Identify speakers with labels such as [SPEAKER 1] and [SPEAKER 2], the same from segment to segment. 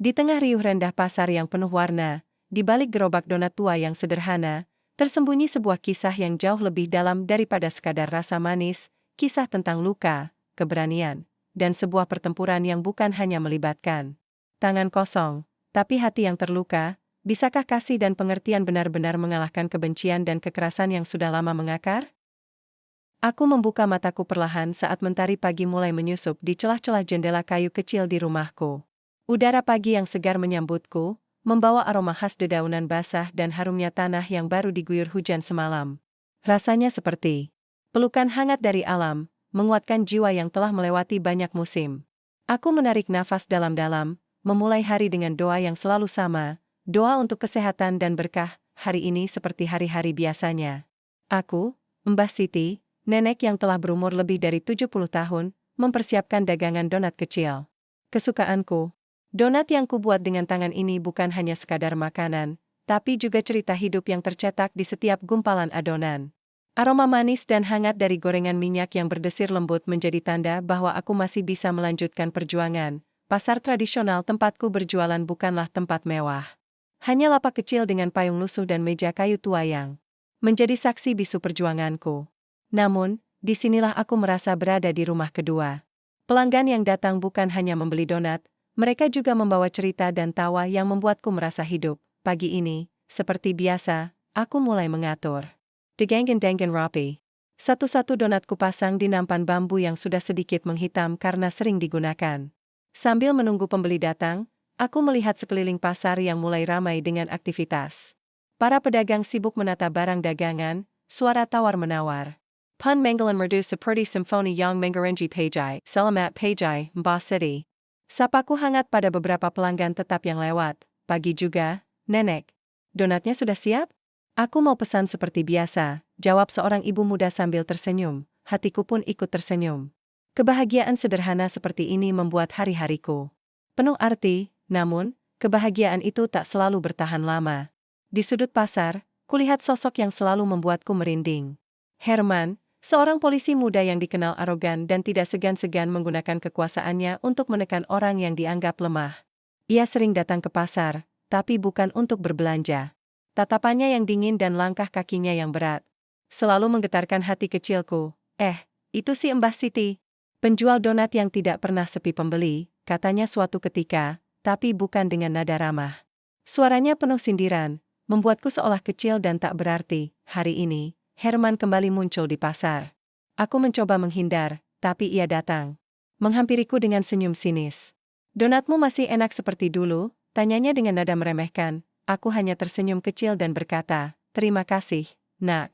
[SPEAKER 1] Di tengah riuh rendah pasar yang penuh warna, di balik gerobak donat tua yang sederhana, tersembunyi sebuah kisah yang jauh lebih dalam daripada sekadar rasa manis, kisah tentang luka, keberanian, dan sebuah pertempuran yang bukan hanya melibatkan tangan kosong, tapi hati yang terluka. Bisakah kasih dan pengertian benar-benar mengalahkan kebencian dan kekerasan yang sudah lama mengakar? Aku membuka mataku perlahan saat mentari pagi mulai menyusup di celah-celah jendela kayu kecil di rumahku. Udara pagi yang segar menyambutku, membawa aroma khas dedaunan basah dan harumnya tanah yang baru diguyur hujan semalam. Rasanya seperti pelukan hangat dari alam, menguatkan jiwa yang telah melewati banyak musim. Aku menarik nafas dalam-dalam, memulai hari dengan doa yang selalu sama, doa untuk kesehatan dan berkah, hari ini seperti hari-hari biasanya. Aku, Mbah Siti, nenek yang telah berumur lebih dari 70 tahun, mempersiapkan dagangan donat kecil. Kesukaanku. Donat yang kubuat dengan tangan ini bukan hanya sekadar makanan, tapi juga cerita hidup yang tercetak di setiap gumpalan adonan. Aroma manis dan hangat dari gorengan minyak yang berdesir lembut menjadi tanda bahwa aku masih bisa melanjutkan perjuangan. Pasar tradisional tempatku berjualan bukanlah tempat mewah. Hanya lapak kecil dengan payung lusuh dan meja kayu tua yang menjadi saksi bisu perjuanganku. Namun, disinilah aku merasa berada di rumah kedua. Pelanggan yang datang bukan hanya membeli donat, mereka juga membawa cerita dan tawa yang membuatku merasa hidup. Pagi ini, seperti biasa, aku mulai mengatur Degangan rapi. Satu-satu donat kupasang di nampan bambu yang sudah sedikit menghitam karena sering digunakan. Sambil menunggu pembeli datang, aku melihat sekeliling pasar yang mulai ramai dengan aktivitas. Para pedagang sibuk menata barang dagangan, suara tawar-menawar. Pun Menggalan Merdu seperti simfoni yang mengerenji pejai, selamat pejai, Mbah Siti. Sapaku hangat pada beberapa pelanggan tetap yang lewat. Pagi juga, nenek. Donatnya sudah siap? Aku mau pesan seperti biasa, jawab seorang ibu muda sambil tersenyum. Hatiku pun ikut tersenyum. Kebahagiaan sederhana seperti ini membuat hari-hariku penuh arti, namun, kebahagiaan itu tak selalu bertahan lama. Di sudut pasar, kulihat sosok yang selalu membuatku merinding. Herman, seorang polisi muda yang dikenal arogan dan tidak segan-segan menggunakan kekuasaannya untuk menekan orang yang dianggap lemah. Ia sering datang ke pasar, tapi bukan untuk berbelanja. Tatapannya yang dingin dan langkah kakinya yang berat selalu menggetarkan hati kecilku. Itu si Mbah Siti. Penjual donat yang tidak pernah sepi pembeli, katanya suatu ketika, tapi bukan dengan nada ramah. Suaranya penuh sindiran, membuatku seolah kecil dan tak berarti. Hari ini, Herman kembali muncul di pasar. Aku mencoba menghindar, tapi ia datang. Menghampiriku dengan senyum sinis. Donatmu masih enak seperti dulu? Tanyanya dengan nada meremehkan. Aku hanya tersenyum kecil dan berkata, terima kasih, nak.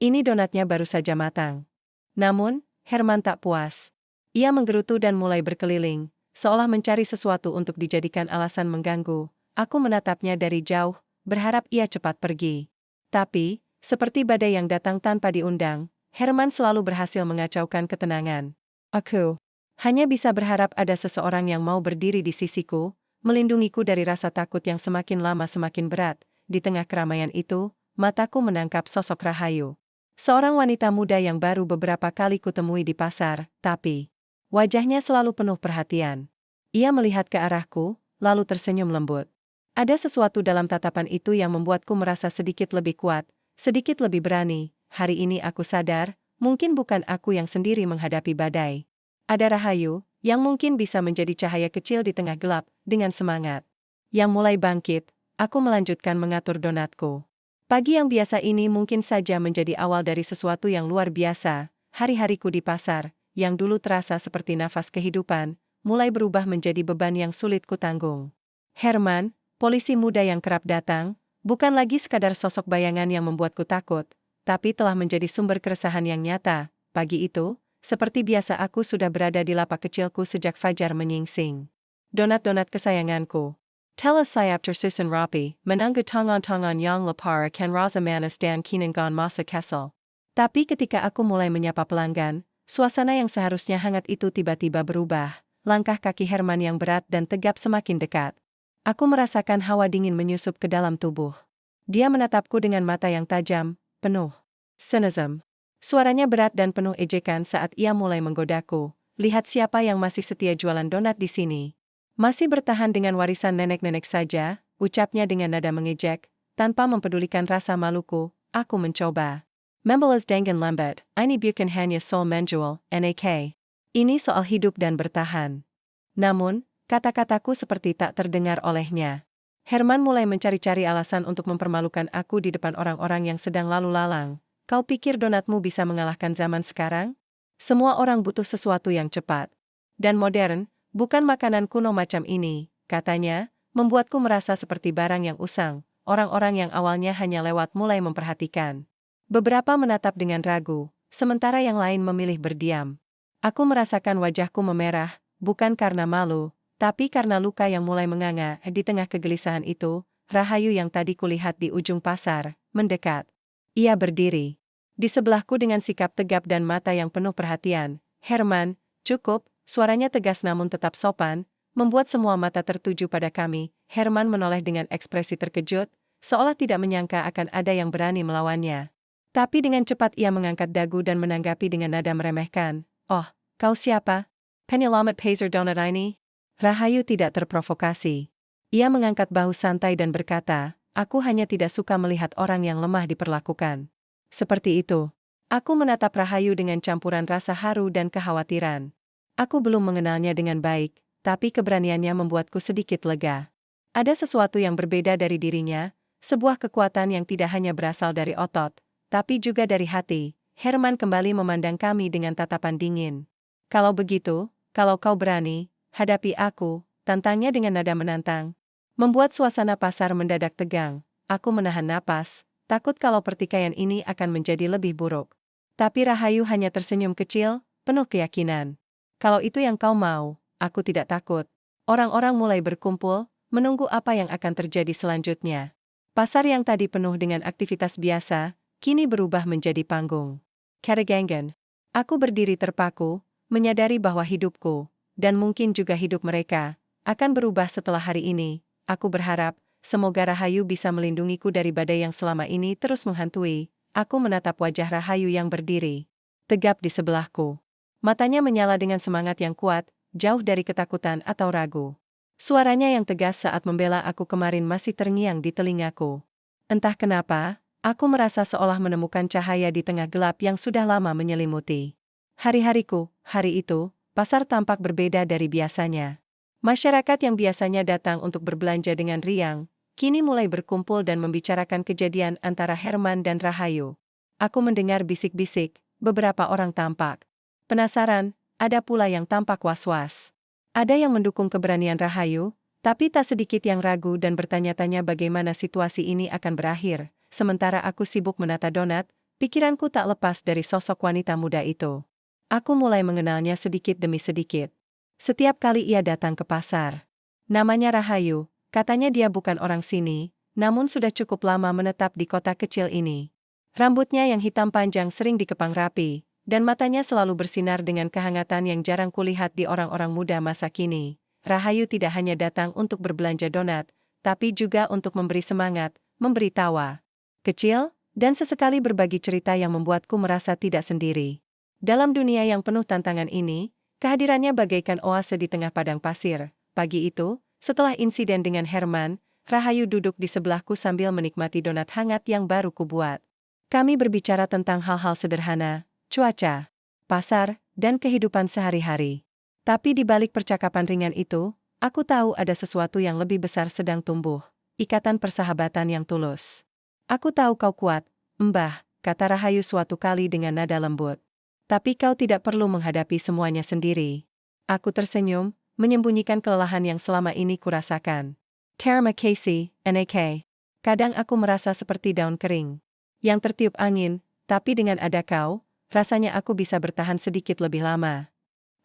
[SPEAKER 1] Ini donatnya baru saja matang. Namun, Herman tak puas. Ia menggerutu dan mulai berkeliling, seolah mencari sesuatu untuk dijadikan alasan mengganggu. Aku menatapnya dari jauh, berharap ia cepat pergi. Tapi, seperti badai yang datang tanpa diundang, Herman selalu berhasil mengacaukan ketenangan. Aku hanya bisa berharap ada seseorang yang mau berdiri di sisiku, melindungiku dari rasa takut yang semakin lama semakin berat. Di tengah keramaian itu, mataku menangkap sosok Rahayu. Seorang wanita muda yang baru beberapa kali kutemui di pasar, tapi wajahnya selalu penuh perhatian. Ia melihat ke arahku, lalu tersenyum lembut. Ada sesuatu dalam tatapan itu yang membuatku merasa sedikit lebih kuat, sedikit lebih berani. Hari ini aku sadar, mungkin bukan aku yang sendiri menghadapi badai. Ada Rahayu, yang mungkin bisa menjadi cahaya kecil di tengah gelap, dengan semangat yang mulai bangkit. Aku melanjutkan mengatur donatku. Pagi yang biasa ini mungkin saja menjadi awal dari sesuatu yang luar biasa. Hari-hariku di pasar, yang dulu terasa seperti nafas kehidupan, mulai berubah menjadi beban yang sulit kutanggung. Herman, polisi muda yang kerap datang, bukan lagi sekadar sosok bayangan yang membuatku takut, tapi telah menjadi sumber keresahan yang nyata. Pagi itu, seperti biasa aku sudah berada di lapak kecilku sejak fajar menyingsing. Donat-donat kesayanganku. Telah sayap tersusun rapi, menunggu tangan-tangan yang lapar akan rasa manis dan kinangan masa kesel. Tapi ketika aku mulai menyapa pelanggan, suasana yang seharusnya hangat itu tiba-tiba berubah. Langkah kaki Herman yang berat dan tegap semakin dekat. Aku merasakan hawa dingin menyusup ke dalam tubuh. Dia menatapku dengan mata yang tajam, penuh sinisme. Suaranya berat dan penuh ejekan saat ia mulai menggodaku. Lihat siapa yang masih setia jualan donat di sini. Masih bertahan dengan warisan nenek-nenek saja, ucapnya dengan nada mengejek, tanpa mempedulikan rasa maluku, aku mencoba. Membalas dengan lambat, ini bukan hanya soal menjual, NAK. Ini soal hidup dan bertahan. Namun, kata-kataku seperti tak terdengar olehnya. Herman mulai mencari-cari alasan untuk mempermalukan aku di depan orang-orang yang sedang lalu lalang. Kau pikir donatmu bisa mengalahkan zaman sekarang? Semua orang butuh sesuatu yang cepat dan modern, bukan makanan kuno macam ini, katanya, membuatku merasa seperti barang yang usang. Orang-orang yang awalnya hanya lewat mulai memperhatikan. Beberapa menatap dengan ragu, sementara yang lain memilih berdiam. Aku merasakan wajahku memerah, bukan karena malu, tapi karena luka yang mulai menganga. Di tengah kegelisahan itu, Rahayu yang tadi kulihat di ujung pasar, mendekat. Ia berdiri di sebelahku dengan sikap tegap dan mata yang penuh perhatian. Herman, cukup, suaranya tegas namun tetap sopan, membuat semua mata tertuju pada kami. Herman menoleh dengan ekspresi terkejut, seolah tidak menyangka akan ada yang berani melawannya. Tapi dengan cepat ia mengangkat dagu dan menanggapi dengan nada meremehkan. Oh, kau siapa? Penyelamat Pazer Donat ini? Rahayu tidak terprovokasi. Ia mengangkat bahu santai dan berkata, aku hanya tidak suka melihat orang yang lemah diperlakukan seperti itu. Aku menatap Rahayu dengan campuran rasa haru dan kekhawatiran. Aku belum mengenalnya dengan baik, tapi keberaniannya membuatku sedikit lega. Ada sesuatu yang berbeda dari dirinya, sebuah kekuatan yang tidak hanya berasal dari otot, tapi juga dari hati. Herman kembali memandang kami dengan tatapan dingin. Kalau begitu, kalau kau berani, hadapi aku, tantangnya dengan nada menantang. Membuat suasana pasar mendadak tegang. Aku menahan napas, takut kalau pertikaian ini akan menjadi lebih buruk. Tapi Rahayu hanya tersenyum kecil, penuh keyakinan. Kalau itu yang kau mau, aku tidak takut. Orang-orang mulai berkumpul, menunggu apa yang akan terjadi selanjutnya. Pasar yang tadi penuh dengan aktivitas biasa, kini berubah menjadi panggung. Karagangan. Aku berdiri terpaku, menyadari bahwa hidupku, dan mungkin juga hidup mereka, akan berubah setelah hari ini. Aku berharap, semoga Rahayu bisa melindungiku dari badai yang selama ini terus menghantui. Aku menatap wajah Rahayu yang berdiri tegap di sebelahku. Matanya menyala dengan semangat yang kuat, jauh dari ketakutan atau ragu. Suaranya yang tegas saat membela aku kemarin masih terngiang di telingaku. Entah kenapa, aku merasa seolah menemukan cahaya di tengah gelap yang sudah lama menyelimuti. Hari-hariku, hari itu, pasar tampak berbeda dari biasanya. Masyarakat yang biasanya datang untuk berbelanja dengan riang, kini mulai berkumpul dan membicarakan kejadian antara Herman dan Rahayu. Aku mendengar bisik-bisik, beberapa orang tampak penasaran, ada pula yang tampak was-was. Ada yang mendukung keberanian Rahayu, tapi tak sedikit yang ragu dan bertanya-tanya bagaimana situasi ini akan berakhir. Sementara aku sibuk menata donat, pikiranku tak lepas dari sosok wanita muda itu. Aku mulai mengenalnya sedikit demi sedikit. Setiap kali ia datang ke pasar. Namanya Rahayu, katanya dia bukan orang sini, namun sudah cukup lama menetap di kota kecil ini. Rambutnya yang hitam panjang sering dikepang rapi, dan matanya selalu bersinar dengan kehangatan yang jarang kulihat di orang-orang muda masa kini. Rahayu tidak hanya datang untuk berbelanja donat, tapi juga untuk memberi semangat, memberi tawa kecil, dan sesekali berbagi cerita yang membuatku merasa tidak sendiri. Dalam dunia yang penuh tantangan ini, kehadirannya bagaikan oase di tengah padang pasir. Pagi itu, setelah insiden dengan Herman, Rahayu duduk di sebelahku sambil menikmati donat hangat yang baru kubuat. Kami berbicara tentang hal-hal sederhana, cuaca, pasar, dan kehidupan sehari-hari. Tapi di balik percakapan ringan itu, aku tahu ada sesuatu yang lebih besar sedang tumbuh, ikatan persahabatan yang tulus. Aku tahu kau kuat, Mbah, kata Rahayu suatu kali dengan nada lembut. Tapi kau tidak perlu menghadapi semuanya sendiri. Aku tersenyum, menyembunyikan kelelahan yang selama ini kurasakan. Terima kasih, NAK. Kadang aku merasa seperti daun kering yang tertiup angin, tapi dengan ada kau, rasanya aku bisa bertahan sedikit lebih lama.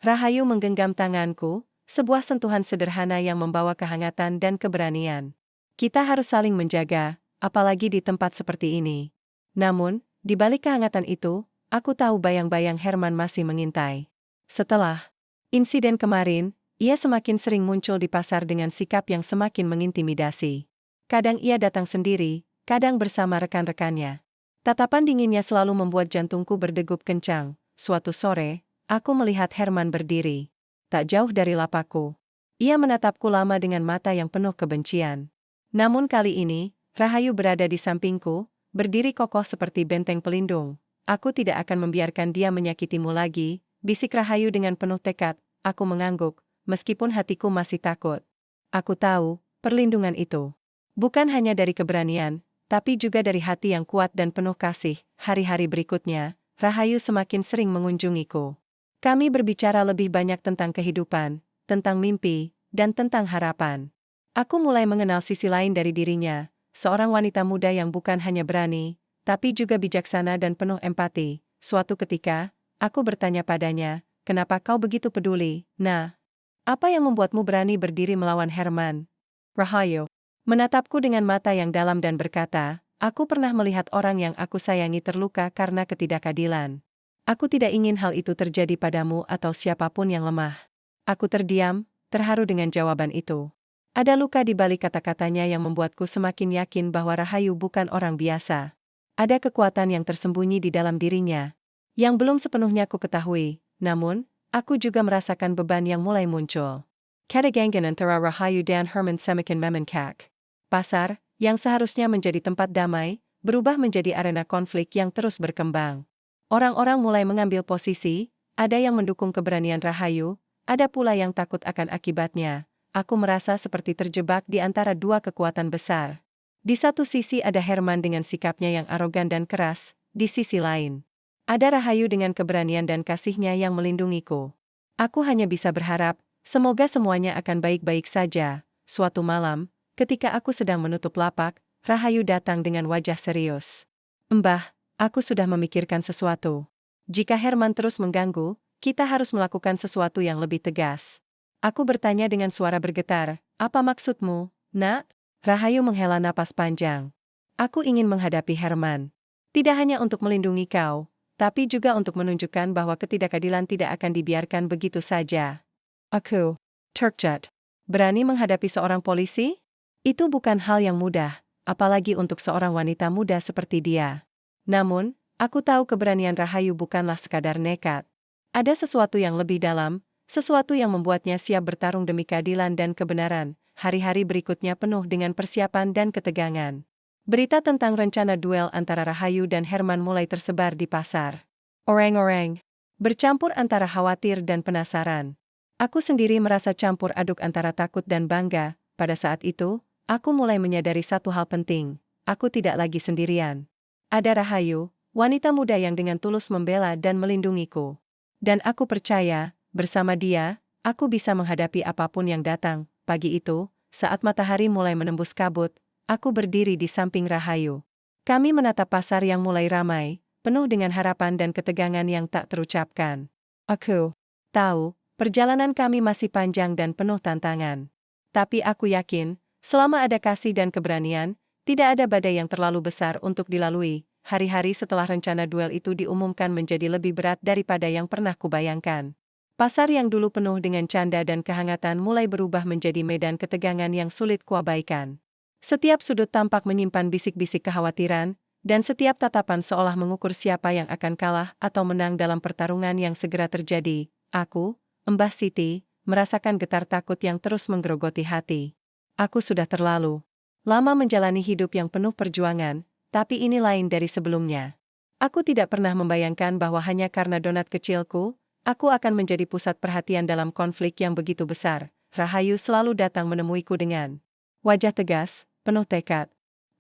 [SPEAKER 1] Rahayu menggenggam tanganku, sebuah sentuhan sederhana yang membawa kehangatan dan keberanian. Kita harus saling menjaga, apalagi di tempat seperti ini. Namun, di balik kehangatan itu, aku tahu bayang-bayang Herman masih mengintai. Setelah insiden kemarin, ia semakin sering muncul di pasar dengan sikap yang semakin mengintimidasi. Kadang ia datang sendiri, kadang bersama rekan-rekannya. Tatapan dinginnya selalu membuat jantungku berdegup kencang. Suatu sore, aku melihat Herman berdiri tak jauh dari lapakku. Ia menatapku lama dengan mata yang penuh kebencian. Namun kali ini, Rahayu berada di sampingku, berdiri kokoh seperti benteng pelindung. Aku tidak akan membiarkan dia menyakitimu lagi, bisik Rahayu dengan penuh tekad. Aku mengangguk, meskipun hatiku masih takut. Aku tahu, perlindungan itu bukan hanya dari keberanian, tapi juga dari hati yang kuat dan penuh kasih. Hari-hari berikutnya, Rahayu semakin sering mengunjungiku. Kami berbicara lebih banyak tentang kehidupan, tentang mimpi, dan tentang harapan. Aku mulai mengenal sisi lain dari dirinya, seorang wanita muda yang bukan hanya berani, tapi juga bijaksana dan penuh empati. Suatu ketika, aku bertanya padanya, "Kenapa kau begitu peduli, Nah? Apa yang membuatmu berani berdiri melawan Herman?" Rahayu menatapku dengan mata yang dalam dan berkata, "Aku pernah melihat orang yang aku sayangi terluka karena ketidakadilan. Aku tidak ingin hal itu terjadi padamu atau siapapun yang lemah." Aku terdiam, terharu dengan jawaban itu. Ada luka di balik kata-katanya yang membuatku semakin yakin bahwa Rahayu bukan orang biasa. Ada kekuatan yang tersembunyi di dalam dirinya, yang belum sepenuhnya ku ketahui, namun, aku juga merasakan beban yang mulai muncul. Ketegangan antara Rahayu dan Herman semakin membengkak. Pasar, yang seharusnya menjadi tempat damai, berubah menjadi arena konflik yang terus berkembang. Orang-orang mulai mengambil posisi, ada yang mendukung keberanian Rahayu, ada pula yang takut akan akibatnya. Aku merasa seperti terjebak di antara dua kekuatan besar. Di satu sisi ada Herman dengan sikapnya yang arogan dan keras, di sisi lain ada Rahayu dengan keberanian dan kasihnya yang melindungiku. Aku hanya bisa berharap, semoga semuanya akan baik-baik saja. Suatu malam, ketika aku sedang menutup lapak, Rahayu datang dengan wajah serius. "Mbah, aku sudah memikirkan sesuatu. Jika Herman terus mengganggu, kita harus melakukan sesuatu yang lebih tegas." Aku bertanya dengan suara bergetar, "Apa maksudmu, Nak?" Rahayu menghela napas panjang. "Aku ingin menghadapi Herman. Tidak hanya untuk melindungi kau, tapi juga untuk menunjukkan bahwa ketidakadilan tidak akan dibiarkan begitu saja." Aku terkejut. Berani menghadapi seorang polisi? Itu bukan hal yang mudah, apalagi untuk seorang wanita muda seperti dia. Namun, aku tahu keberanian Rahayu bukanlah sekadar nekat. Ada sesuatu yang lebih dalam, sesuatu yang membuatnya siap bertarung demi keadilan dan kebenaran. Hari-hari berikutnya penuh dengan persiapan dan ketegangan. Berita tentang rencana duel antara Rahayu dan Herman mulai tersebar di pasar. Orang-orang bercampur antara khawatir dan penasaran. Aku sendiri merasa campur aduk antara takut dan bangga. Pada saat itu, aku mulai menyadari satu hal penting. Aku tidak lagi sendirian. Ada Rahayu, wanita muda yang dengan tulus membela dan melindungiku. Dan aku percaya, bersama dia, aku bisa menghadapi apapun yang datang. Pagi itu, saat matahari mulai menembus kabut, aku berdiri di samping Rahayu. Kami menatap pasar yang mulai ramai, penuh dengan harapan dan ketegangan yang tak terucapkan. Aku tahu, perjalanan kami masih panjang dan penuh tantangan. Tapi aku yakin, selama ada kasih dan keberanian, tidak ada badai yang terlalu besar untuk dilalui. Hari-hari setelah rencana duel itu diumumkan menjadi lebih berat daripada yang pernah kubayangkan. Pasar yang dulu penuh dengan canda dan kehangatan mulai berubah menjadi medan ketegangan yang sulit kuabaikan. Setiap sudut tampak menyimpan bisik-bisik kekhawatiran, dan setiap tatapan seolah mengukur siapa yang akan kalah atau menang dalam pertarungan yang segera terjadi. Aku, Mbah Siti, merasakan getar takut yang terus menggerogoti hati. Aku sudah terlalu lama menjalani hidup yang penuh perjuangan, tapi ini lain dari sebelumnya. Aku tidak pernah membayangkan bahwa hanya karena donat kecilku, aku akan menjadi pusat perhatian dalam konflik yang begitu besar. Rahayu selalu datang menemuiku dengan wajah tegas, penuh tekad.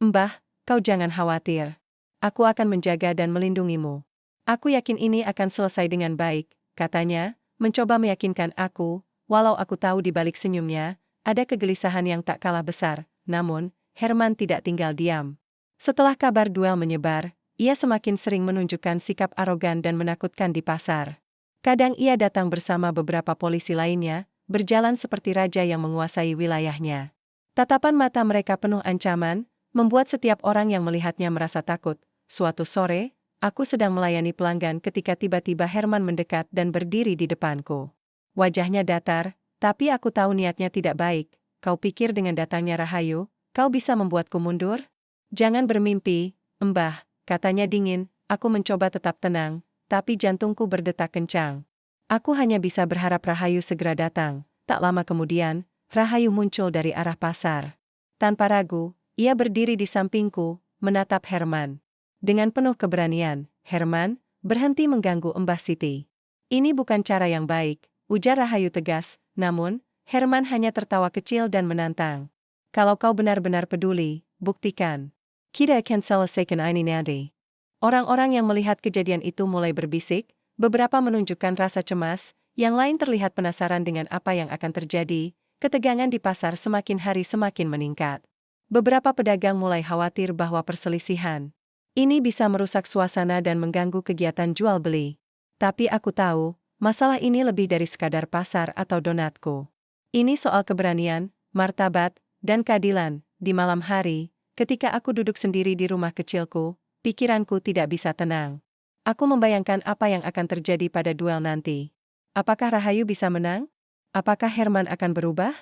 [SPEAKER 1] "Mbah, kau jangan khawatir. Aku akan menjaga dan melindungimu. Aku yakin ini akan selesai dengan baik," katanya, mencoba meyakinkan aku, walau aku tahu di balik senyumnya, ada kegelisahan yang tak kalah besar. Namun, Herman tidak tinggal diam. Setelah kabar duel menyebar, ia semakin sering menunjukkan sikap arogan dan menakutkan di pasar. Kadang ia datang bersama beberapa polisi lainnya, berjalan seperti raja yang menguasai wilayahnya. Tatapan mata mereka penuh ancaman, membuat setiap orang yang melihatnya merasa takut. Suatu sore, aku sedang melayani pelanggan ketika tiba-tiba Herman mendekat dan berdiri di depanku. Wajahnya datar, tapi aku tahu niatnya tidak baik. "Kau pikir dengan datangnya Rahayu, kau bisa membuatku mundur? Jangan bermimpi, Mbah," katanya dingin. Aku mencoba tetap tenang, tapi jantungku berdetak kencang. Aku hanya bisa berharap Rahayu segera datang, tak lama kemudian, Rahayu muncul dari arah pasar. Tanpa ragu, ia berdiri di sampingku, menatap Herman. Dengan penuh keberanian, Herman berhenti mengganggu Mbah Siti. Ini bukan cara yang baik, ujar Rahayu tegas, namun, Herman hanya tertawa kecil dan menantang. Kalau kau benar-benar peduli, buktikan. Kita akan selesaikan ini nanti. Orang-orang yang melihat kejadian itu mulai berbisik, beberapa menunjukkan rasa cemas, yang lain terlihat penasaran dengan apa yang akan terjadi. Ketegangan di pasar semakin hari semakin meningkat. Beberapa pedagang mulai khawatir bahwa perselisihan ini bisa merusak suasana dan mengganggu kegiatan jual beli. Tapi aku tahu, masalah ini lebih dari sekadar pasar atau donatku. Ini soal keberanian, martabat, dan keadilan. Di malam hari, ketika aku duduk sendiri di rumah kecilku, pikiranku tidak bisa tenang. Aku membayangkan apa yang akan terjadi pada duel nanti. Apakah Rahayu bisa menang? Apakah Herman akan berubah?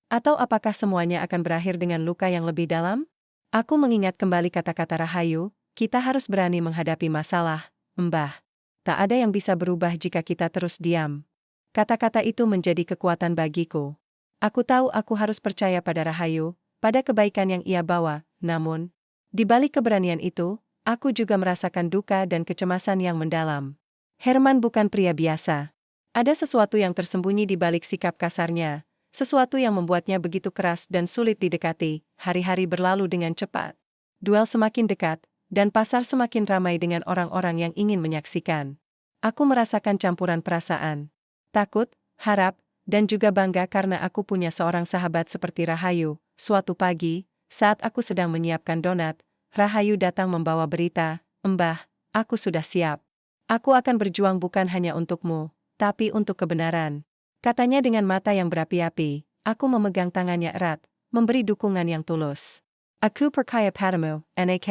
[SPEAKER 1] Atau apakah semuanya akan berakhir dengan luka yang lebih dalam? Aku mengingat kembali kata-kata Rahayu, kita harus berani menghadapi masalah, Mbah. Tak ada yang bisa berubah jika kita terus diam. Kata-kata itu menjadi kekuatan bagiku. Aku tahu aku harus percaya pada Rahayu, pada kebaikan yang ia bawa, namun, di balik keberanian itu, aku juga merasakan duka dan kecemasan yang mendalam. Herman bukan pria biasa. Ada sesuatu yang tersembunyi di balik sikap kasarnya, sesuatu yang membuatnya begitu keras dan sulit didekati. Hari-hari berlalu dengan cepat. Duel semakin dekat, dan pasar semakin ramai dengan orang-orang yang ingin menyaksikan. Aku merasakan campuran perasaan. Takut, harap, dan juga bangga karena aku punya seorang sahabat seperti Rahayu. Suatu pagi, saat aku sedang menyiapkan donat, Rahayu datang membawa berita, "Mbah, aku sudah siap. Aku akan berjuang bukan hanya untukmu, tapi untuk kebenaran," katanya dengan mata yang berapi-api. Aku memegang tangannya erat, memberi dukungan yang tulus. "Aku percaya padamu, Nak.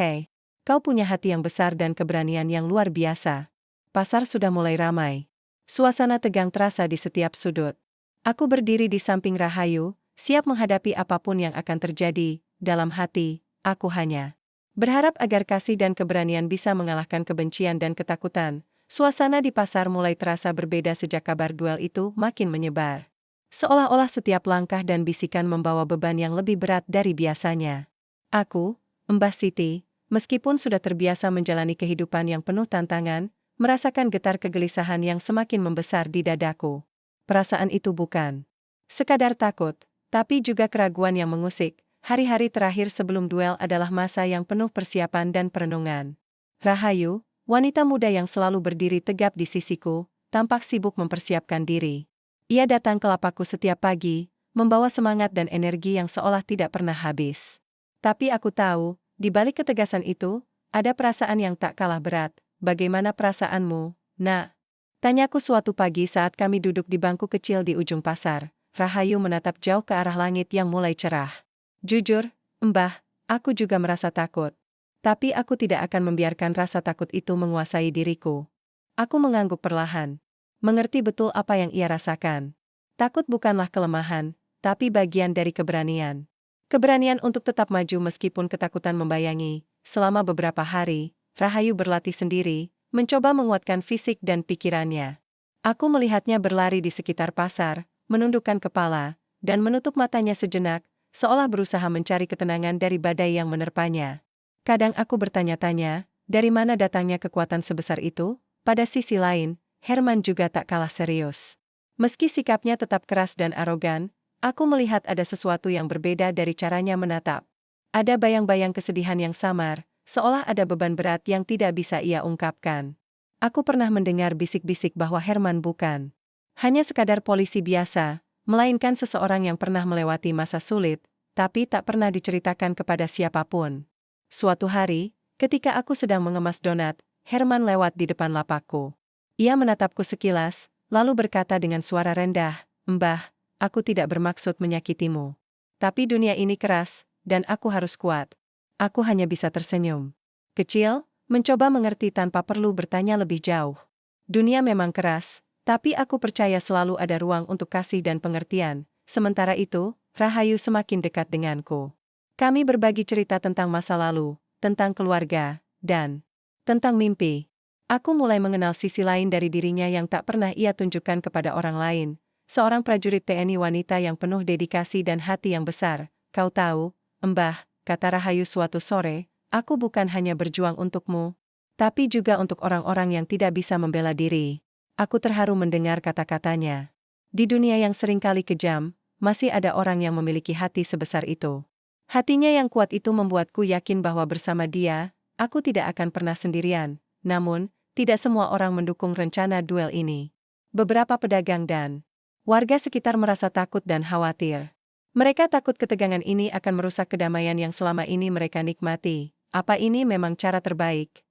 [SPEAKER 1] Kau punya hati yang besar dan keberanian yang luar biasa." Pasar sudah mulai ramai. Suasana tegang terasa di setiap sudut. Aku berdiri di samping Rahayu, siap menghadapi apapun yang akan terjadi. Dalam hati, aku hanya berharap agar kasih dan keberanian bisa mengalahkan kebencian dan ketakutan. Suasana di pasar mulai terasa berbeda sejak kabar duel itu makin menyebar. Seolah-olah setiap langkah dan bisikan membawa beban yang lebih berat dari biasanya. Aku, Mbah Siti, meskipun sudah terbiasa menjalani kehidupan yang penuh tantangan, merasakan getar kegelisahan yang semakin membesar di dadaku. Perasaan itu bukan sekadar takut, tapi juga keraguan yang mengusik. Hari-hari terakhir sebelum duel adalah masa yang penuh persiapan dan perenungan. Rahayu, wanita muda yang selalu berdiri tegap di sisiku, tampak sibuk mempersiapkan diri. Ia datang ke lapakku setiap pagi, membawa semangat dan energi yang seolah tidak pernah habis. Tapi aku tahu, di balik ketegasan itu, ada perasaan yang tak kalah berat. "Bagaimana perasaanmu, Nak?" tanyaku suatu pagi saat kami duduk di bangku kecil di ujung pasar. Rahayu menatap jauh ke arah langit yang mulai cerah. "Jujur, Mbah, aku juga merasa takut. Tapi aku tidak akan membiarkan rasa takut itu menguasai diriku." Aku mengangguk perlahan. Mengerti betul apa yang ia rasakan. Takut bukanlah kelemahan, tapi bagian dari keberanian. Keberanian untuk tetap maju meskipun ketakutan membayangi. Selama beberapa hari, Rahayu berlatih sendiri, mencoba menguatkan fisik dan pikirannya. Aku melihatnya berlari di sekitar pasar, menundukkan kepala, dan menutup matanya sejenak, seolah berusaha mencari ketenangan dari badai yang menerpanya. Kadang aku bertanya-tanya, dari mana datangnya kekuatan sebesar itu? Pada sisi lain, Herman juga tak kalah serius. Meski sikapnya tetap keras dan arogan, aku melihat ada sesuatu yang berbeda dari caranya menatap. Ada bayang-bayang kesedihan yang samar, seolah ada beban berat yang tidak bisa ia ungkapkan. Aku pernah mendengar bisik-bisik bahwa Herman bukan hanya sekadar polisi biasa, melainkan seseorang yang pernah melewati masa sulit, tapi tak pernah diceritakan kepada siapapun. Suatu hari, ketika aku sedang mengemas donat, Herman lewat di depan lapakku. Ia menatapku sekilas, lalu berkata dengan suara rendah, "Mbah, aku tidak bermaksud menyakitimu. Tapi dunia ini keras, dan aku harus kuat." Aku hanya bisa tersenyum kecil, mencoba mengerti tanpa perlu bertanya lebih jauh. Dunia memang keras, tapi aku percaya selalu ada ruang untuk kasih dan pengertian. Sementara itu, Rahayu semakin dekat denganku. Kami berbagi cerita tentang masa lalu, tentang keluarga, dan tentang mimpi. Aku mulai mengenal sisi lain dari dirinya yang tak pernah ia tunjukkan kepada orang lain. seorang prajurit TNI wanita yang penuh dedikasi dan hati yang besar. Kau tahu, Mbah, kata Rahayu suatu sore, aku bukan hanya berjuang untukmu, tapi juga untuk orang-orang yang tidak bisa membela diri. Aku terharu mendengar kata-katanya. Di dunia yang seringkali kejam, masih ada orang yang memiliki hati sebesar itu. Hatinya yang kuat itu membuatku yakin bahwa bersama dia, aku tidak akan pernah sendirian. Namun, tidak semua orang mendukung rencana duel ini. Beberapa pedagang dan warga sekitar merasa takut dan khawatir. Mereka takut ketegangan ini akan merusak kedamaian yang selama ini mereka nikmati. Apa ini memang cara terbaik?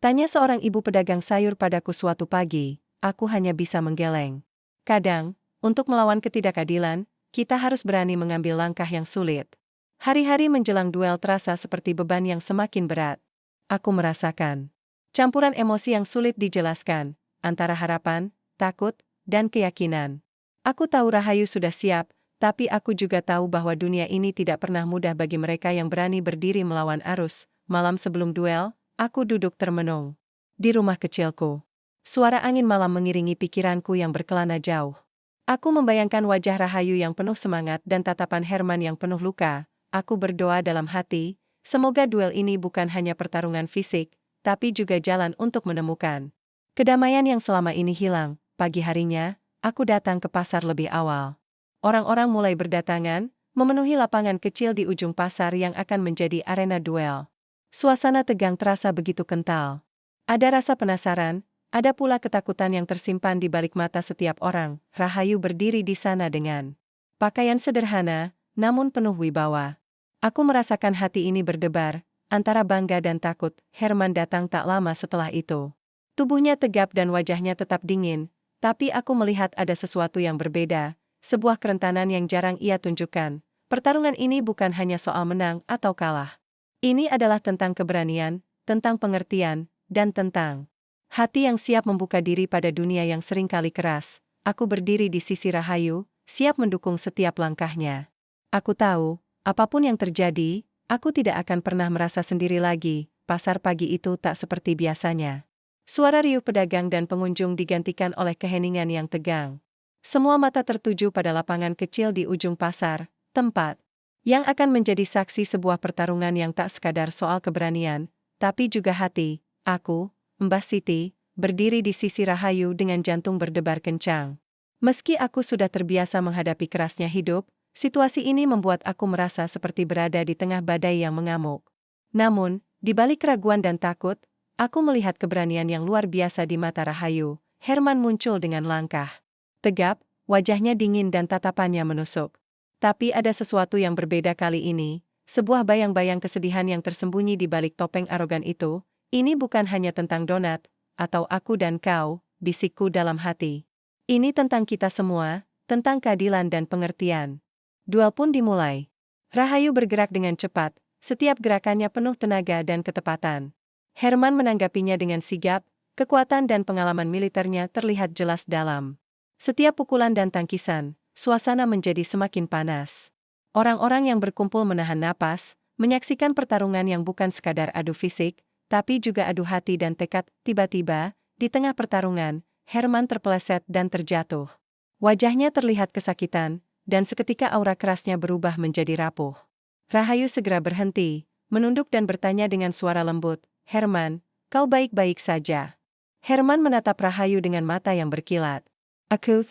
[SPEAKER 1] Tanya seorang ibu pedagang sayur padaku suatu pagi. Aku hanya bisa menggeleng. Kadang, untuk melawan ketidakadilan, kita harus berani mengambil langkah yang sulit. Hari-hari menjelang duel terasa seperti beban yang semakin berat. Aku merasakan campuran emosi yang sulit dijelaskan, antara harapan, takut, dan keyakinan. Aku tahu Rahayu sudah siap, tapi aku juga tahu bahwa dunia ini tidak pernah mudah bagi mereka yang berani berdiri melawan arus. Malam sebelum duel, aku duduk termenung di rumah kecilku. Suara angin malam mengiringi pikiranku yang berkelana jauh. Aku membayangkan wajah Rahayu yang penuh semangat dan tatapan Herman yang penuh luka. Aku berdoa dalam hati, semoga duel ini bukan hanya pertarungan fisik, tapi juga jalan untuk menemukan kedamaian yang selama ini hilang. Pagi harinya, aku datang ke pasar lebih awal. Orang-orang mulai berdatangan, memenuhi lapangan kecil di ujung pasar yang akan menjadi arena duel. Suasana tegang terasa begitu kental. Ada rasa penasaran, ada pula ketakutan yang tersimpan di balik mata setiap orang. Rahayu berdiri di sana dengan pakaian sederhana, namun penuh wibawa. Aku merasakan hati ini berdebar, antara bangga dan takut. Herman datang tak lama setelah itu. Tubuhnya tegap dan wajahnya tetap dingin, tapi aku melihat ada sesuatu yang berbeda, sebuah kerentanan yang jarang ia tunjukkan. Pertarungan ini bukan hanya soal menang atau kalah. Ini adalah tentang keberanian, tentang pengertian, dan tentang hati yang siap membuka diri pada dunia yang seringkali keras. Aku berdiri di sisi Rahayu, siap mendukung setiap langkahnya. Aku tahu, apapun yang terjadi, aku tidak akan pernah merasa sendiri lagi. Pasar pagi itu tak seperti biasanya. Suara riuh pedagang dan pengunjung digantikan oleh keheningan yang tegang. Semua mata tertuju pada lapangan kecil di ujung pasar, tempat yang akan menjadi saksi sebuah pertarungan yang tak sekadar soal keberanian, tapi juga hati. Aku, Mbah Siti, berdiri di sisi Rahayu dengan jantung berdebar kencang. Meski aku sudah terbiasa menghadapi kerasnya hidup, situasi ini membuat aku merasa seperti berada di tengah badai yang mengamuk. Namun, di balik keraguan dan takut, aku melihat keberanian yang luar biasa di mata Rahayu. Herman muncul dengan langkah tegap, wajahnya dingin dan tatapannya menusuk. Tapi ada sesuatu yang berbeda kali ini, sebuah bayang-bayang kesedihan yang tersembunyi di balik topeng arogan itu. Ini bukan hanya tentang donat, atau aku dan kau, bisikku dalam hati. Ini tentang kita semua, tentang keadilan dan pengertian. Duel pun dimulai. Rahayu bergerak dengan cepat, setiap gerakannya penuh tenaga dan ketepatan. Herman menanggapinya dengan sigap, kekuatan dan pengalaman militernya terlihat jelas dalam setiap pukulan dan tangkisan. Suasana menjadi semakin panas. Orang-orang yang berkumpul menahan napas, menyaksikan pertarungan yang bukan sekadar adu fisik, tapi juga adu hati dan tekad. Tiba-tiba, di tengah pertarungan, Herman terpeleset dan terjatuh. Wajahnya terlihat kesakitan, dan seketika aura kerasnya berubah menjadi rapuh. Rahayu segera berhenti, menunduk dan bertanya dengan suara lembut, "Herman, kau baik-baik saja?" Herman menatap Rahayu dengan mata yang berkilat. Aku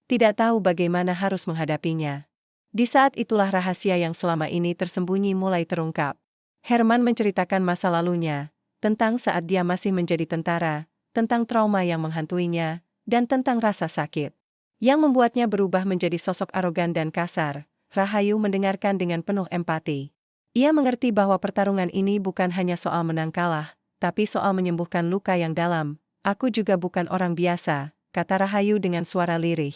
[SPEAKER 1] tidak tahu bagaimana harus menghadapinya. Di saat itulah rahasia yang selama ini tersembunyi mulai terungkap. Herman menceritakan masa lalunya, tentang saat dia masih menjadi tentara, tentang trauma yang menghantuinya, dan tentang rasa sakit yang membuatnya berubah menjadi sosok arogan dan kasar. Rahayu mendengarkan dengan penuh empati. Ia mengerti bahwa pertarungan ini bukan hanya soal menang kalah, tapi soal menyembuhkan luka yang dalam. Aku juga bukan orang biasa, kata Rahayu dengan suara lirih.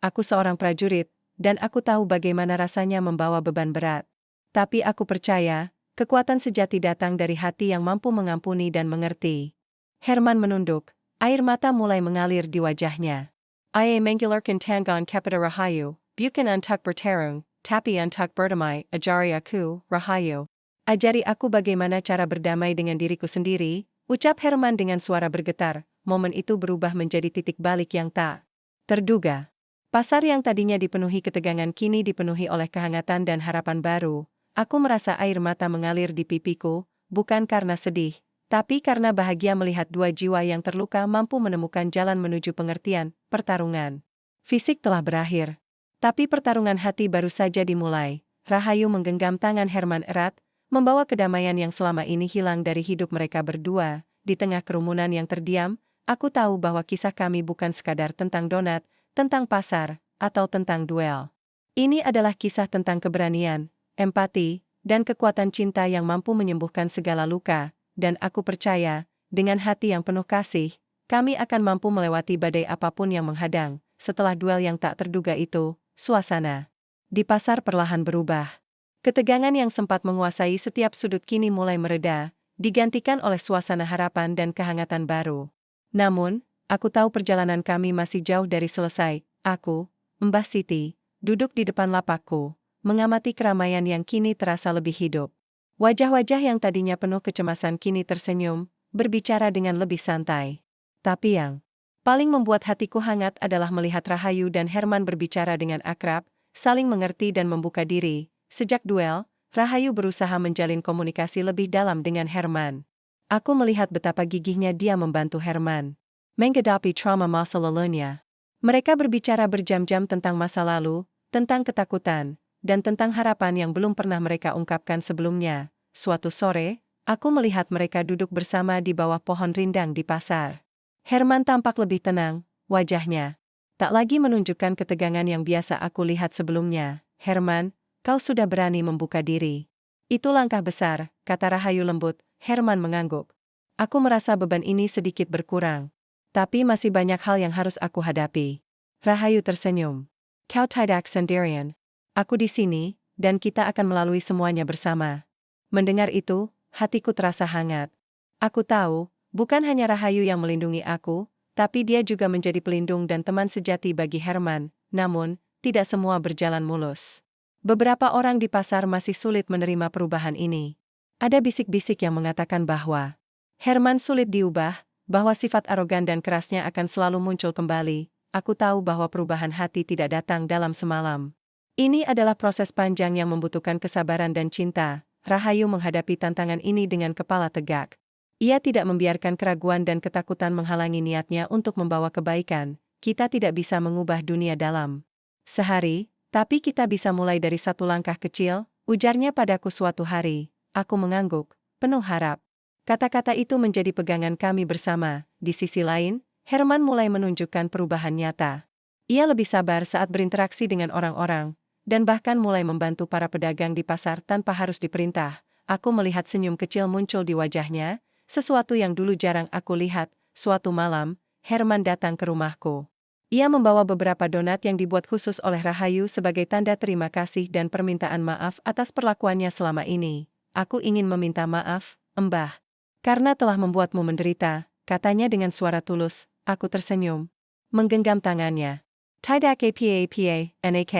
[SPEAKER 1] Aku seorang prajurit, dan aku tahu bagaimana rasanya membawa beban berat. Tapi aku percaya, kekuatan sejati datang dari hati yang mampu mengampuni dan mengerti. Herman menunduk, air mata mulai mengalir di wajahnya. Ia menggelarkan tangan kepada Rahayu, bukan untuk bertarung, tapi untuk berdamai. Ajari aku, Rahayu. Ajari aku bagaimana cara berdamai dengan diriku sendiri, ucap Herman dengan suara bergetar. Momen itu berubah menjadi titik balik yang tak terduga. Pasar yang tadinya dipenuhi ketegangan kini dipenuhi oleh kehangatan dan harapan baru. Aku merasa air mata mengalir di pipiku, bukan karena sedih, tapi karena bahagia melihat dua jiwa yang terluka mampu menemukan jalan menuju pengertian. Pertarungan fisik telah berakhir, tapi pertarungan hati baru saja dimulai. Rahayu menggenggam tangan Herman erat, membawa kedamaian yang selama ini hilang dari hidup mereka berdua. Di tengah kerumunan yang terdiam, aku tahu bahwa kisah kami bukan sekadar tentang donat, tentang pasar, atau tentang duel. Ini adalah kisah tentang keberanian, empati, dan kekuatan cinta yang mampu menyembuhkan segala luka, dan aku percaya, dengan hati yang penuh kasih, kami akan mampu melewati badai apapun yang menghadang. Setelah duel yang tak terduga itu, suasana di pasar perlahan berubah. Ketegangan yang sempat menguasai setiap sudut kini mulai mereda, digantikan oleh suasana harapan dan kehangatan baru. Namun, aku tahu perjalanan kami masih jauh dari selesai. Aku, Mbah Siti, duduk di depan lapakku, mengamati keramaian yang kini terasa lebih hidup. Wajah-wajah yang tadinya penuh kecemasan kini tersenyum, berbicara dengan lebih santai. Tapi yang paling membuat hatiku hangat adalah melihat Rahayu dan Herman berbicara dengan akrab, saling mengerti dan membuka diri. Sejak duel, Rahayu berusaha menjalin komunikasi lebih dalam dengan Herman. Aku melihat betapa gigihnya dia membantu Herman menghadapi trauma masa lalunya. Mereka berbicara berjam-jam tentang masa lalu, tentang ketakutan, dan tentang harapan yang belum pernah mereka ungkapkan sebelumnya. Suatu sore, aku melihat mereka duduk bersama di bawah pohon rindang di pasar. Herman tampak lebih tenang, wajahnya tak lagi menunjukkan ketegangan yang biasa aku lihat sebelumnya. Herman, kau sudah berani membuka diri. Itu langkah besar, kata Rahayu lembut. Herman mengangguk. Aku merasa beban ini sedikit berkurang. Tapi masih banyak hal yang harus aku hadapi. Rahayu tersenyum. Kau tidak sendirian. Aku di sini, dan kita akan melalui semuanya bersama. Mendengar itu, hatiku terasa hangat. Aku tahu, bukan hanya Rahayu yang melindungi aku, tapi dia juga menjadi pelindung dan teman sejati bagi Herman. Namun, tidak semua berjalan mulus. Beberapa orang di pasar masih sulit menerima perubahan ini. Ada bisik-bisik yang mengatakan bahwa Herman sulit diubah, bahwa sifat arogan dan kerasnya akan selalu muncul kembali. Aku tahu bahwa perubahan hati tidak datang dalam semalam. Ini adalah proses panjang yang membutuhkan kesabaran dan cinta. Rahayu menghadapi tantangan ini dengan kepala tegak. Ia tidak membiarkan keraguan dan ketakutan menghalangi niatnya untuk membawa kebaikan. Kita tidak bisa mengubah dunia dalam sehari, tapi kita bisa mulai dari satu langkah kecil, ujarnya padaku suatu hari. Aku mengangguk, penuh harap. Kata-kata itu menjadi pegangan kami bersama. Di sisi lain, Herman mulai menunjukkan perubahan nyata. Ia lebih sabar saat berinteraksi dengan orang-orang, dan bahkan mulai membantu para pedagang di pasar tanpa harus diperintah. Aku melihat senyum kecil muncul di wajahnya, sesuatu yang dulu jarang aku lihat. Suatu malam, Herman datang ke rumahku. Ia membawa beberapa donat yang dibuat khusus oleh Rahayu sebagai tanda terima kasih dan permintaan maaf atas perlakuannya selama ini. Aku ingin meminta maaf, Mbah, karena telah membuatmu menderita, katanya dengan suara tulus. Aku tersenyum, menggenggam tangannya. Tidak apa-apa, Nak.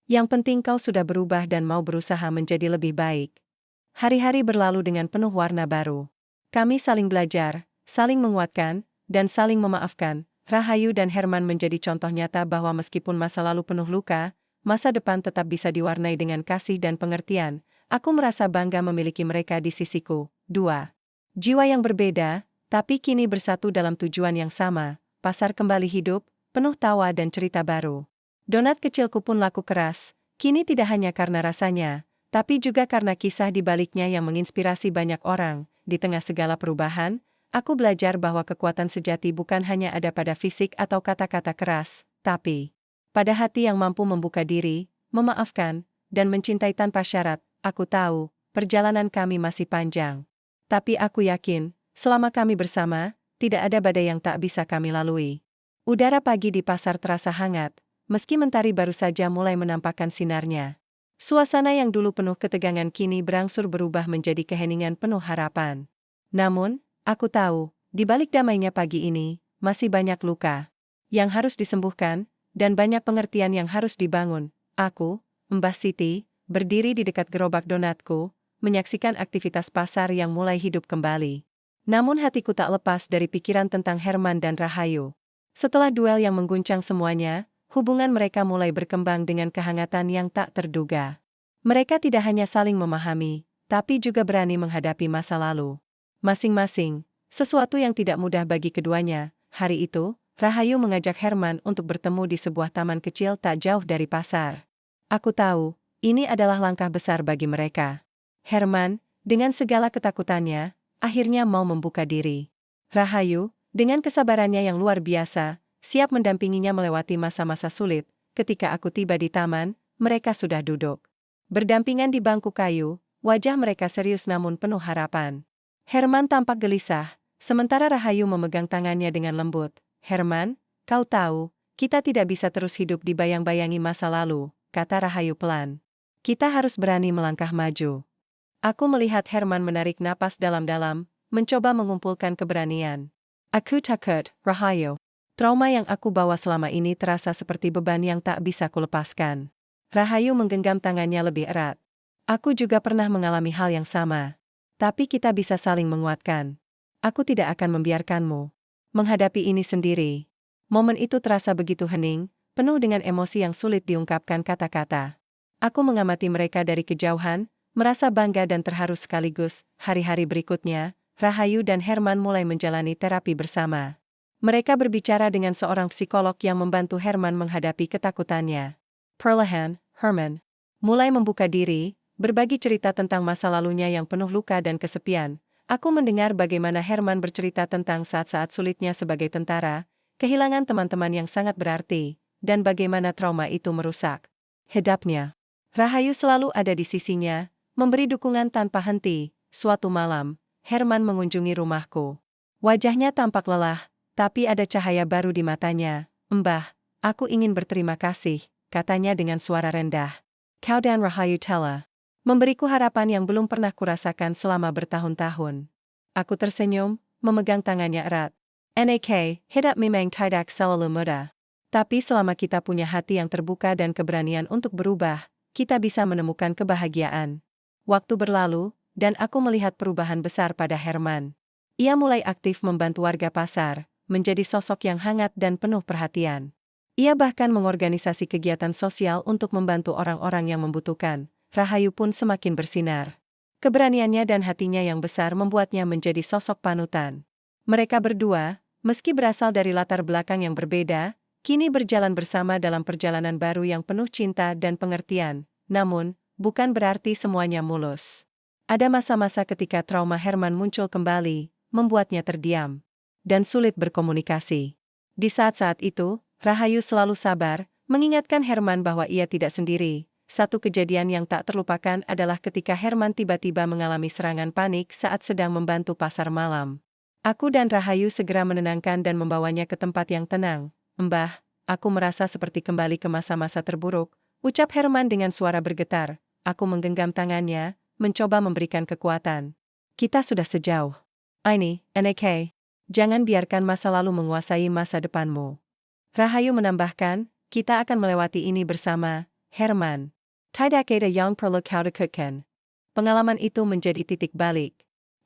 [SPEAKER 1] Yang penting kau sudah berubah dan mau berusaha menjadi lebih baik. Hari-hari berlalu dengan penuh warna baru. Kami saling belajar, saling menguatkan, dan saling memaafkan. Rahayu dan Herman menjadi contoh nyata bahwa meskipun masa lalu penuh luka, masa depan tetap bisa diwarnai dengan kasih dan pengertian. Aku merasa bangga memiliki mereka di sisiku. 2. Jiwa yang berbeda, tapi kini bersatu dalam tujuan yang sama. Pasar kembali hidup, penuh tawa dan cerita baru. Donat kecilku pun laku keras, kini tidak hanya karena rasanya, tapi juga karena kisah di baliknya yang menginspirasi banyak orang. Di tengah segala perubahan, aku belajar bahwa kekuatan sejati bukan hanya ada pada fisik atau kata-kata keras, tapi pada hati yang mampu membuka diri, memaafkan, dan mencintai tanpa syarat. Aku tahu, perjalanan kami masih panjang. Tapi aku yakin, selama kami bersama, tidak ada badai yang tak bisa kami lalui. Udara pagi di pasar terasa hangat, meski mentari baru saja mulai menampakkan sinarnya. Suasana yang dulu penuh ketegangan kini berangsur berubah menjadi keheningan penuh harapan. Namun, aku tahu, di balik damainya pagi ini, masih banyak luka yang harus disembuhkan, dan banyak pengertian yang harus dibangun. Aku, Mbah Siti, berdiri di dekat gerobak donatku, menyaksikan aktivitas pasar yang mulai hidup kembali. Namun hatiku tak lepas dari pikiran tentang Herman dan Rahayu. Setelah duel yang mengguncang semuanya, hubungan mereka mulai berkembang dengan kehangatan yang tak terduga. Mereka tidak hanya saling memahami, tapi juga berani menghadapi masa lalu masing-masing, sesuatu yang tidak mudah bagi keduanya. Hari itu, Rahayu mengajak Herman untuk bertemu di sebuah taman kecil tak jauh dari pasar. Aku tahu, ini adalah langkah besar bagi mereka. Herman, dengan segala ketakutannya, akhirnya mau membuka diri. Rahayu, dengan kesabarannya yang luar biasa, siap mendampinginya melewati masa-masa sulit. Ketika aku tiba di taman, mereka sudah duduk berdampingan di bangku kayu, wajah mereka serius namun penuh harapan. Herman tampak gelisah, sementara Rahayu memegang tangannya dengan lembut. Herman, kau tahu, kita tidak bisa terus hidup dibayang-bayangi masa lalu, kata Rahayu pelan. Kita harus berani melangkah maju. Aku melihat Herman menarik napas dalam-dalam, mencoba mengumpulkan keberanian. Aku takut, Rahayu. Trauma yang aku bawa selama ini terasa seperti beban yang tak bisa kulepaskan. Rahayu menggenggam tangannya lebih erat. Aku juga pernah mengalami hal yang sama. Tapi kita bisa saling menguatkan. Aku tidak akan membiarkanmu menghadapi ini sendiri. Momen itu terasa begitu hening, penuh dengan emosi yang sulit diungkapkan kata-kata. Aku mengamati mereka dari kejauhan, merasa bangga dan terharu sekaligus. Hari-hari berikutnya, Rahayu dan Herman mulai menjalani terapi bersama. Mereka berbicara dengan seorang psikolog yang membantu Herman menghadapi ketakutannya. Perlahan, Herman mulai membuka diri, berbagi cerita tentang masa lalunya yang penuh luka dan kesepian. Aku mendengar bagaimana Herman bercerita tentang saat-saat sulitnya sebagai tentara, kehilangan teman-teman yang sangat berarti, dan bagaimana trauma itu merusak hidupnya. Rahayu selalu ada di sisinya, memberi dukungan tanpa henti. Suatu malam, Herman mengunjungi rumahku. Wajahnya tampak lelah, tapi ada cahaya baru di matanya. Mbah, aku ingin berterima kasih, katanya dengan suara rendah. Kau dan Rahayu telah memberiku harapan yang belum pernah kurasakan selama bertahun-tahun. Aku tersenyum, memegang tangannya erat. Nak, hidup memang tidak selalu mudah. Tapi selama kita punya hati yang terbuka dan keberanian untuk berubah, kita bisa menemukan kebahagiaan. Waktu berlalu, dan aku melihat perubahan besar pada Herman. Ia mulai aktif membantu warga pasar, menjadi sosok yang hangat dan penuh perhatian. Ia bahkan mengorganisasi kegiatan sosial untuk membantu orang-orang yang membutuhkan. Rahayu pun semakin bersinar. Keberaniannya dan hatinya yang besar membuatnya menjadi sosok panutan. Mereka berdua, meski berasal dari latar belakang yang berbeda, kini berjalan bersama dalam perjalanan baru yang penuh cinta dan pengertian. Namun, bukan berarti semuanya mulus. Ada masa-masa ketika trauma Herman muncul kembali, membuatnya terdiam dan sulit berkomunikasi. Di saat-saat itu, Rahayu selalu sabar, mengingatkan Herman bahwa ia tidak sendiri. Satu kejadian yang tak terlupakan adalah ketika Herman tiba-tiba mengalami serangan panik saat sedang membantu pasar malam. Aku dan Rahayu segera menenangkan dan membawanya ke tempat yang tenang. Mbah, aku merasa seperti kembali ke masa-masa terburuk, ucap Herman dengan suara bergetar. Aku menggenggam tangannya, mencoba memberikan kekuatan. Kita sudah sejauh ini, Nak. Jangan biarkan masa lalu menguasai masa depanmu. Rahayu menambahkan, kita akan melewati ini bersama, Herman. Tidak ada yang perlu kau takutkan. Pengalaman itu menjadi titik balik.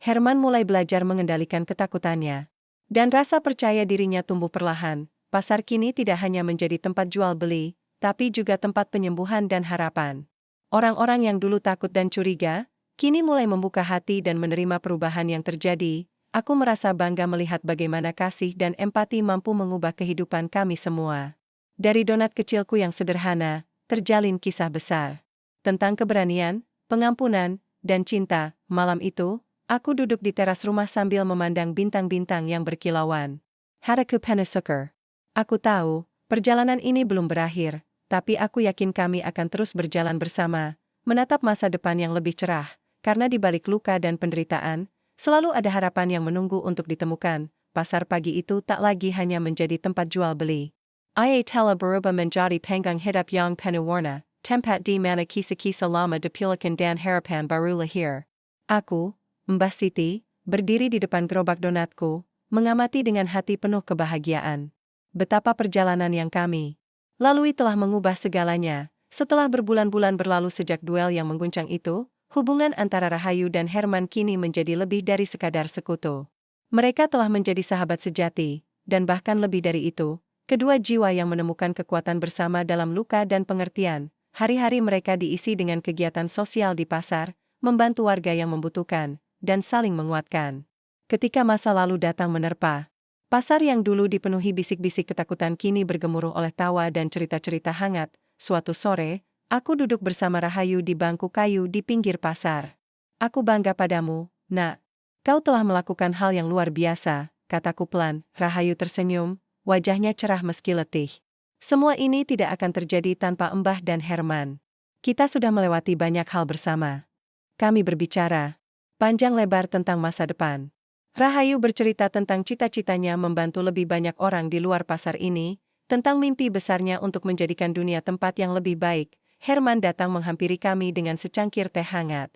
[SPEAKER 1] Herman mulai belajar mengendalikan ketakutannya. Dan rasa percaya dirinya tumbuh perlahan. Pasar kini tidak hanya menjadi tempat jual beli, tapi juga tempat penyembuhan dan harapan. Orang-orang yang dulu takut dan curiga, kini mulai membuka hati dan menerima perubahan yang terjadi. Aku merasa bangga melihat bagaimana kasih dan empati mampu mengubah kehidupan kami semua. Dari donat kecilku yang sederhana, terjalin kisah besar. Tentang keberanian, pengampunan, dan cinta. Malam itu, aku duduk di teras rumah sambil memandang bintang-bintang yang berkilauan. Haraku penuh syukur. Aku tahu, perjalanan ini belum berakhir, tapi aku yakin kami akan terus berjalan bersama, menatap masa depan yang lebih cerah, karena di balik luka dan penderitaan, selalu ada harapan yang menunggu untuk ditemukan. Pasar pagi itu tak lagi hanya menjadi tempat jual beli. Ia telah berubah menjadi panggung hidup yang penuh warna, tempat di mana kisah-kisah lama dipulihkan dan harapan baru lahir. Aku, Mbah Siti, berdiri di depan gerobak donatku, mengamati dengan hati penuh kebahagiaan. Betapa perjalanan yang kami lalui telah mengubah segalanya. Setelah berbulan-bulan berlalu sejak duel yang mengguncang itu, hubungan antara Rahayu dan Herman kini menjadi lebih dari sekadar sekutu. Mereka telah menjadi sahabat sejati, dan bahkan lebih dari itu, Kedua jiwa yang menemukan kekuatan bersama dalam luka dan pengertian. Hari-hari mereka diisi dengan kegiatan sosial di pasar, membantu warga yang membutuhkan, dan saling menguatkan. Ketika masa lalu datang menerpa, pasar yang dulu dipenuhi bisik-bisik ketakutan kini bergemuruh oleh tawa dan cerita-cerita hangat. Suatu sore, aku duduk bersama Rahayu di bangku kayu di pinggir pasar. Aku bangga padamu, nak. Kau telah melakukan hal yang luar biasa, kataku pelan. Rahayu tersenyum, wajahnya cerah meski letih. Semua ini tidak akan terjadi tanpa Mbah dan Herman. Kita sudah melewati banyak hal bersama. Kami berbicara panjang lebar tentang masa depan. Rahayu bercerita tentang cita-citanya membantu lebih banyak orang di luar pasar ini, tentang mimpi besarnya untuk menjadikan dunia tempat yang lebih baik. Herman datang menghampiri kami dengan secangkir teh hangat.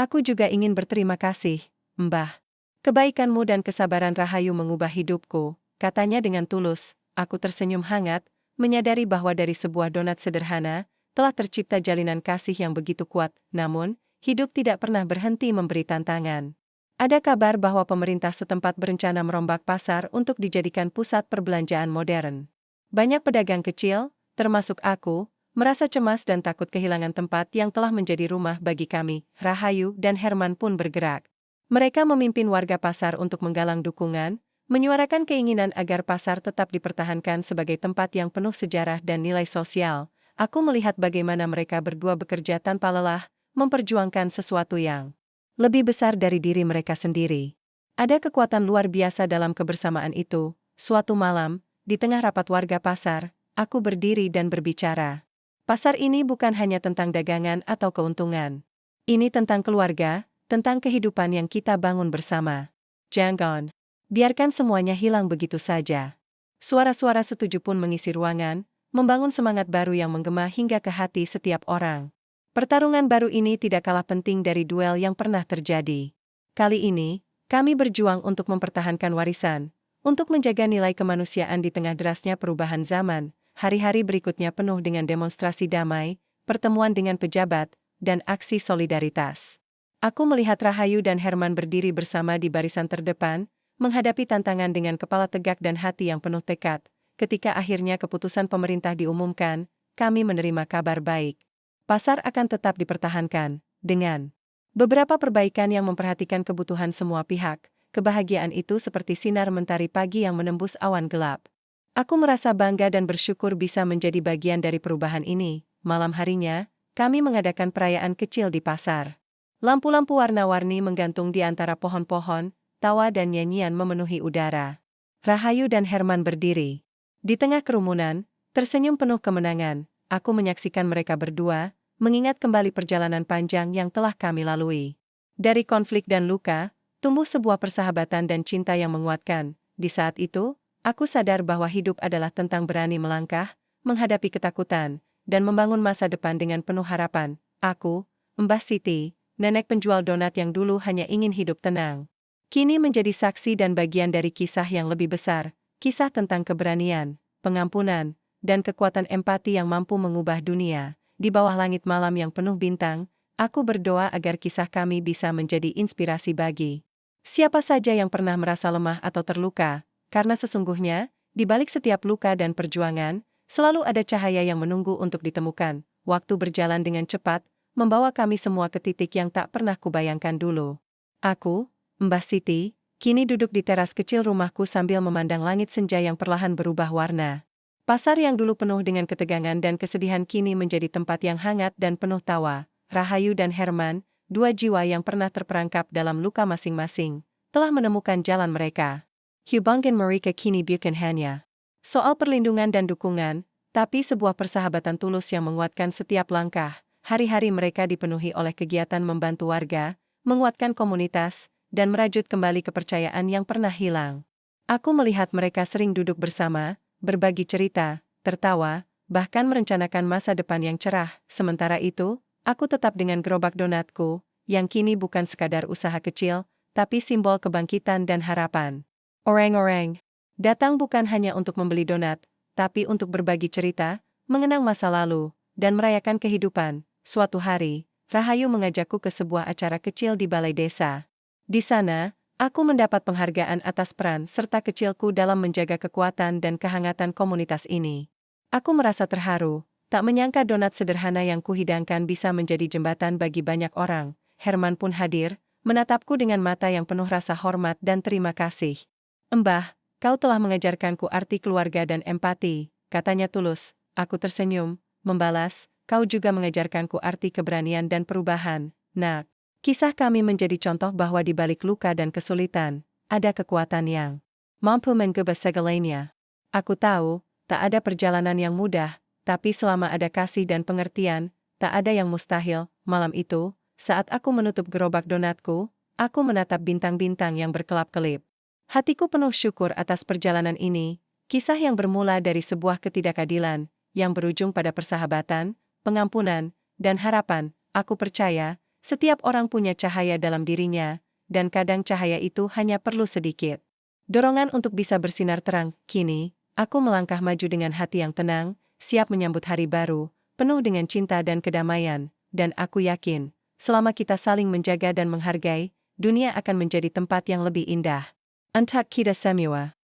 [SPEAKER 1] Aku juga ingin berterima kasih, Mbah. Kebaikanmu dan kesabaran Rahayu mengubah hidupku, katanya dengan tulus. Aku tersenyum hangat, menyadari bahwa dari sebuah donat sederhana, telah tercipta jalinan kasih yang begitu kuat. Namun, hidup tidak pernah berhenti memberi tantangan. Ada kabar bahwa pemerintah setempat berencana merombak pasar untuk dijadikan pusat perbelanjaan modern. Banyak pedagang kecil, termasuk aku, merasa cemas dan takut kehilangan tempat yang telah menjadi rumah bagi kami. Rahayu dan Herman pun bergerak. Mereka memimpin warga pasar untuk menggalang dukungan, menyuarakan keinginan agar pasar tetap dipertahankan sebagai tempat yang penuh sejarah dan nilai sosial. Aku melihat bagaimana mereka berdua bekerja tanpa lelah, memperjuangkan sesuatu yang lebih besar dari diri mereka sendiri. Ada kekuatan luar biasa dalam kebersamaan itu. Suatu malam, di tengah rapat warga pasar, aku berdiri dan berbicara. Pasar ini bukan hanya tentang dagangan atau keuntungan. Ini tentang keluarga, tentang kehidupan yang kita bangun bersama. Jangan biarkan semuanya hilang begitu saja. Suara-suara setuju pun mengisi ruangan, membangun semangat baru yang menggema hingga ke hati setiap orang. Pertarungan baru ini tidak kalah penting dari duel yang pernah terjadi. Kali ini, kami berjuang untuk mempertahankan warisan, untuk menjaga nilai kemanusiaan di tengah derasnya perubahan zaman. Hari-hari berikutnya penuh dengan demonstrasi damai, pertemuan dengan pejabat, dan aksi solidaritas. Aku melihat Rahayu dan Herman berdiri bersama di barisan terdepan, menghadapi tantangan dengan kepala tegak dan hati yang penuh tekad. Ketika akhirnya keputusan pemerintah diumumkan, kami menerima kabar baik. Pasar akan tetap dipertahankan, dengan beberapa perbaikan yang memperhatikan kebutuhan semua pihak. Kebahagiaan itu seperti sinar mentari pagi yang menembus awan gelap. Aku merasa bangga dan bersyukur bisa menjadi bagian dari perubahan ini. Malam harinya, kami mengadakan perayaan kecil di pasar. Lampu-lampu warna-warni menggantung di antara pohon-pohon, tawa dan nyanyian memenuhi udara. Rahayu dan Herman berdiri di tengah kerumunan, tersenyum penuh kemenangan. Aku menyaksikan mereka berdua, mengingat kembali perjalanan panjang yang telah kami lalui. Dari konflik dan luka, tumbuh sebuah persahabatan dan cinta yang menguatkan. Di saat itu, aku sadar bahwa hidup adalah tentang berani melangkah, menghadapi ketakutan, dan membangun masa depan dengan penuh harapan. Aku, Mbah Siti, nenek penjual donat yang dulu hanya ingin hidup tenang, kini menjadi saksi dan bagian dari kisah yang lebih besar, kisah tentang keberanian, pengampunan, dan kekuatan empati yang mampu mengubah dunia. Di bawah langit malam yang penuh bintang, aku berdoa agar kisah kami bisa menjadi inspirasi bagi siapa saja yang pernah merasa lemah atau terluka, karena sesungguhnya, di balik setiap luka dan perjuangan, selalu ada cahaya yang menunggu untuk ditemukan. Waktu berjalan dengan cepat, membawa kami semua ke titik yang tak pernah kubayangkan dulu. Aku, Mbah Siti, kini duduk di teras kecil rumahku sambil memandang langit senja yang perlahan berubah warna. Pasar yang dulu penuh dengan ketegangan dan kesedihan kini menjadi tempat yang hangat dan penuh tawa. Rahayu dan Herman, dua jiwa yang pernah terperangkap dalam luka masing-masing, telah menemukan jalan mereka. Hubungan mereka kini bukan hanya soal perlindungan dan dukungan, tapi sebuah persahabatan tulus yang menguatkan setiap langkah. Hari-hari mereka dipenuhi oleh kegiatan membantu warga, menguatkan komunitas, dan merajut kembali kepercayaan yang pernah hilang. Aku melihat mereka sering duduk bersama, berbagi cerita, tertawa, bahkan merencanakan masa depan yang cerah. Sementara itu, aku tetap dengan gerobak donatku, yang kini bukan sekadar usaha kecil, tapi simbol kebangkitan dan harapan. Orang-orang datang bukan hanya untuk membeli donat, tapi untuk berbagi cerita, mengenang masa lalu, dan merayakan kehidupan. Suatu hari, Rahayu mengajakku ke sebuah acara kecil di balai desa. Di sana, Aku mendapat penghargaan atas peran serta kecilku dalam menjaga kekuatan dan kehangatan komunitas ini. Aku merasa terharu, tak menyangka donat sederhana yang kuhidangkan bisa menjadi jembatan bagi banyak orang. Herman pun hadir, menatapku dengan mata yang penuh rasa hormat dan terima kasih. Mbah, kau telah mengajarkanku arti keluarga dan empati, katanya tulus. Aku tersenyum, membalas, kau juga mengajarkanku arti keberanian dan perubahan. Nak, kisah kami menjadi contoh bahwa di balik luka dan kesulitan, ada kekuatan yang mampu mengubah segalanya. Aku tahu, tak ada perjalanan yang mudah, tapi selama ada kasih dan pengertian, tak ada yang mustahil. Malam itu, saat aku menutup gerobak donatku, aku menatap bintang-bintang yang berkelap-kelip. Hatiku penuh syukur atas perjalanan ini, kisah yang bermula dari sebuah ketidakadilan, yang berujung pada persahabatan, pengampunan, dan harapan. Aku percaya, setiap orang punya cahaya dalam dirinya, dan kadang cahaya itu hanya perlu sedikit dorongan untuk bisa bersinar terang. Kini, aku melangkah maju dengan hati yang tenang, siap menyambut hari baru, penuh dengan cinta dan kedamaian, dan aku yakin, selama kita saling menjaga dan menghargai, dunia akan menjadi tempat yang lebih indah. Antak kita semua.